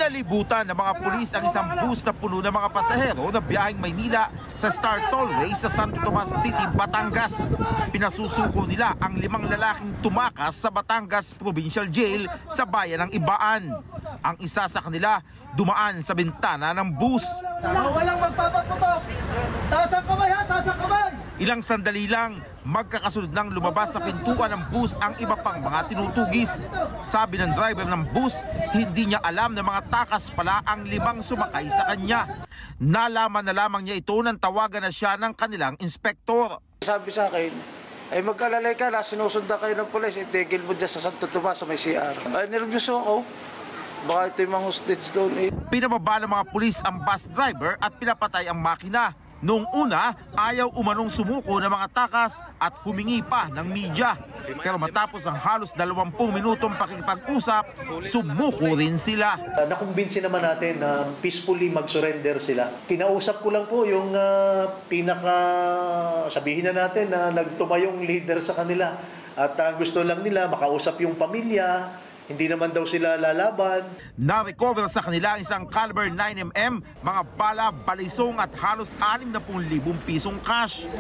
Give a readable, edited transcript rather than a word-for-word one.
Kinalibutan ng mga pulis ang isang bus na puno ng mga pasahero na biyaheng Maynila sa Star Tollway sa Santo Tomas City, Batangas. Pinasusuko nila ang 5 lalaking tumakas sa Batangas Provincial Jail sa bayan ng Ibaan. Ang isa sa kanila dumaan sa bintana ng bus. Walang magpapaputok! Taas ang kamay ha! Taas ang kamay! Ilang sandali lang, magkakasunod nang lumabas sa pintuan ng bus ang iba pang mga tinutugis. Sabi ng driver ng bus, hindi niya alam na mga takas pala ang 5 sumakay sa kanya. Nalaman na lamang niya ito nang tawagan na siya ng kanilang inspektor. Sabi sa akin, ay magkalalay ka na, sinusundan kayo ng pulis, itigil mo dyan sa Santo Tomas sa may CR. Ay, nervyoso ako. Baka ito yung mga hostage doon eh. Pinababa ng mga pulis ang bus driver at pinapatay ang makina. Noong una, ayaw umanong sumuko ng mga takas at humingi pa ng media. Pero matapos ang halos 20 minutong pakikipag-usap, sumuko rin sila. Nakumbinsi naman natin na peacefully mag-surrender sila. Kinausap ko lang po yung sabihin na natin na nagtumayong leader sa kanila. At gusto lang nila makausap yung pamilya. Hindi naman daw sila lalaban. Na-recover sa kanila isang caliber 9mm, mga bala, balisong at halos 60,000 pisong cash.